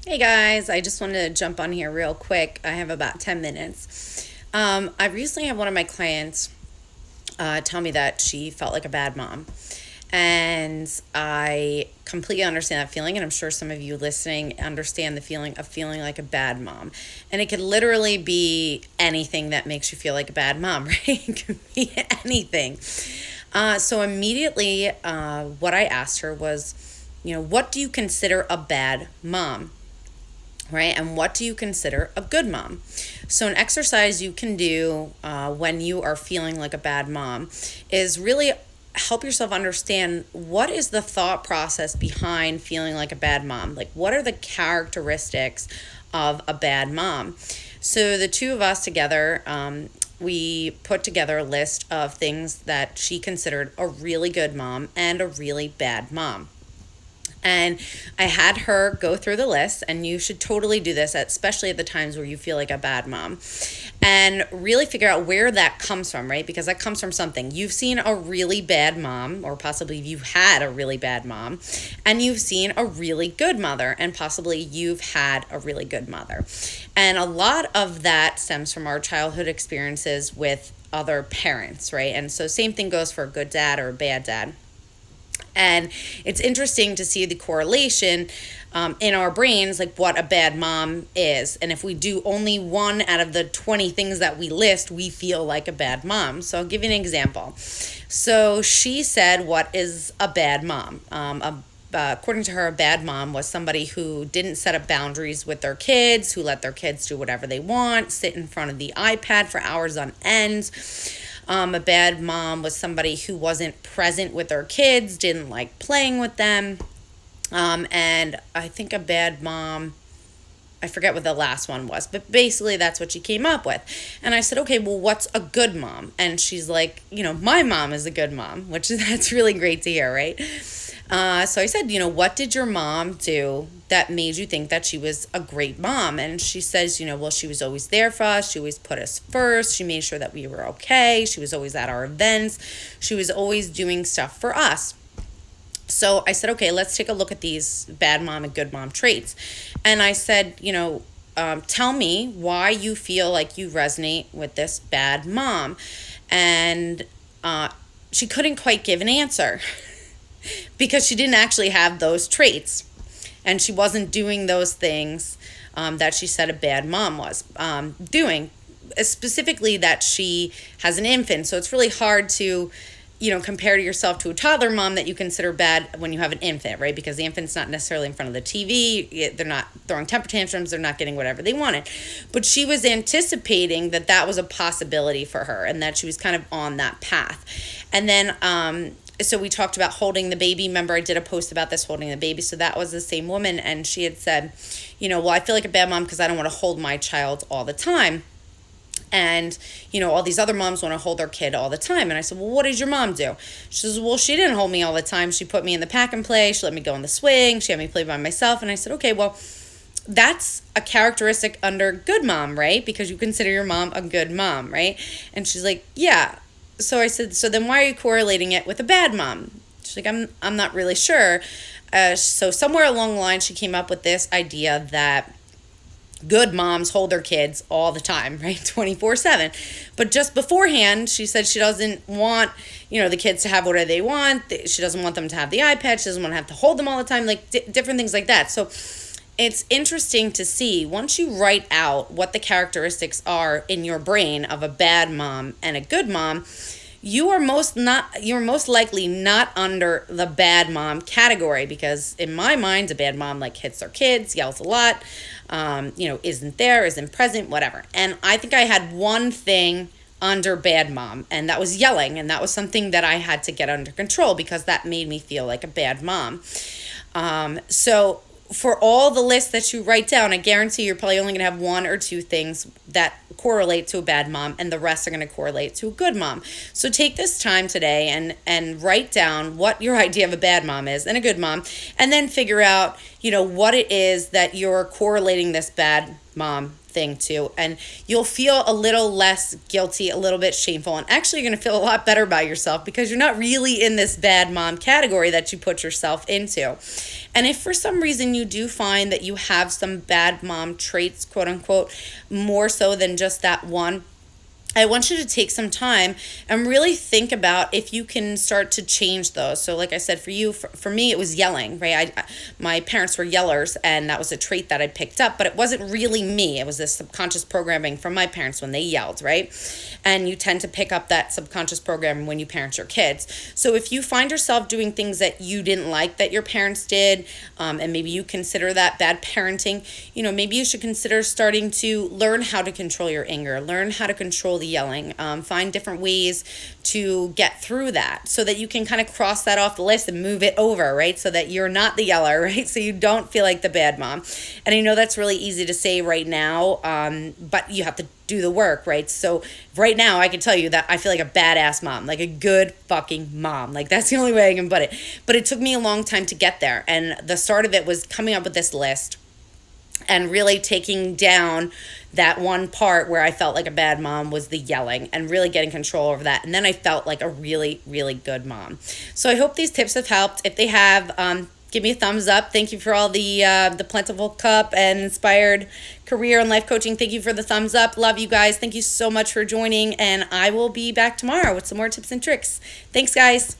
Hey guys, I just wanted to jump on here real quick. I have about 10 minutes. I recently had one of my clients tell me that she felt like a bad mom. And I completely understand that feeling, and I'm sure some of you listening understand the feeling of feeling like a bad mom. And it could literally be anything that makes you feel like a bad mom, right? It could be anything. So immediately, what I asked her was, what do you consider a bad mom? Right? And what do you consider a good mom? So, an exercise you can do when you are feeling like a bad mom is really help yourself understand what is the thought process behind feeling like a bad mom. Like, what are the characteristics of a bad mom? So, the two of us together, we put together a list of things that she considered a really good mom and a really bad mom. And I had her go through the list, and you should totally do this, especially at the times where you feel like a bad mom, and really figure out where that comes from, right? Because that comes from something. You've seen a really bad mom, or possibly you've had a really bad mom, and you've seen a really good mother, and possibly you've had a really good mother. And a lot of that stems from our childhood experiences with other parents, right? And so, same thing goes for a good dad or a bad dad. And it's interesting to see the correlation in our brains, like what a bad mom is. And if we do only one out of the 20 things that we list, we feel like a bad mom. So I'll give you an example. So she said, what is a bad mom? According to her, a bad mom was somebody who didn't set up boundaries with their kids, who let their kids do whatever they want, sit in front of the iPad for hours on end. A bad mom was somebody who wasn't present with their kids, didn't like playing with them. And I think a bad mom, I forget what the last one was, but basically that's what she came up with. And I said, okay, well, what's a good mom? And she's like, my mom is a good mom, which that's really great to hear, right? So I said, what did your mom do that made you think that she was a great mom? And she says, well, she was always there for us. She always put us first. She made sure that we were okay. She was always at our events. She was always doing stuff for us. So I said, okay, let's take a look at these bad mom and good mom traits. And I said, tell me why you feel like you resonate with this bad mom. And she couldn't quite give an answer because she didn't actually have those traits. And she wasn't doing those things that she said a bad mom was doing. Specifically that she has an infant. So it's really hard to compare to yourself to a toddler mom that you consider bad when you have an infant, right? Because the infant's not necessarily in front of the TV. They're not throwing temper tantrums. They're not getting whatever they wanted. But she was anticipating that that was a possibility for her and that she was kind of on that path. And then, so we talked about holding the baby. Remember, I did a post about this, holding the baby. So that was the same woman. And she had said, well, I feel like a bad mom because I don't want to hold my child all the time. And, all these other moms want to hold their kid all the time. And I said, well, what did your mom do? She says, well, she didn't hold me all the time. She put me in the pack and play. She let me go in the swing. She had me play by myself. And I said, okay, well, that's a characteristic under good mom, right? Because you consider your mom a good mom, right? And she's like, yeah. So I said, so then why are you correlating it with a bad mom? She's like, I'm not really sure. So somewhere along the line, she came up with this idea that good moms hold their kids all the time, right? 24/7. But just beforehand, she said she doesn't want, the kids to have whatever they want. She doesn't want them to have the iPad. She doesn't want to have to hold them all the time, like different things like that. So it's interesting to see once you write out what the characteristics are in your brain of a bad mom and a good mom, you're most likely not under the bad mom category, because in my mind, a bad mom like hits their kids, yells a lot, isn't present, whatever. And I think I had one thing under bad mom, and that was yelling, and that was something that I had to get under control because that made me feel like a bad mom. So for all the lists that you write down, I guarantee you're probably only going to have one or two things that correlate to a bad mom, and the rest are going to correlate to a good mom. So take this time today and write down what your idea of a bad mom is and a good mom, and then figure out, what it is that you're correlating this bad mom thing too. And you'll feel a little less guilty, a little bit shameful. And actually, you're going to feel a lot better about yourself because you're not really in this bad mom category that you put yourself into. And if for some reason you do find that you have some bad mom traits, quote unquote, more so than just that one, I want you to take some time and really think about if you can start to change those. So like I said, for you, for me, it was yelling, right? My parents were yellers, and that was a trait that I picked up, but it wasn't really me. It was this subconscious programming from my parents when they yelled, right? And you tend to pick up that subconscious program when you parent your kids. So if you find yourself doing things that you didn't like that your parents did, and maybe you consider that bad parenting, maybe you should consider starting to learn how to control your anger, learn how to control the yelling, find different ways to get through that so that you can kind of cross that off the list and move it over, right? So that you're not the yeller, right? So you don't feel like the bad mom. And I know that's really easy to say right now, but you have to do the work, right? So right now I can tell you that I feel like a badass mom, like a good fucking mom. Like that's the only way I can put it. But it took me a long time to get there. And the start of it was coming up with this list and really taking down that one part where I felt like a bad mom was the yelling, and really getting control over that. And then I felt like a really, really good mom. So I hope these tips have helped. If they have, give me a thumbs up. Thank you for all the Plentiful Cup and inspired career and life coaching. Thank you for the thumbs up. Love you guys. Thank you so much for joining. And I will be back tomorrow with some more tips and tricks. Thanks, guys.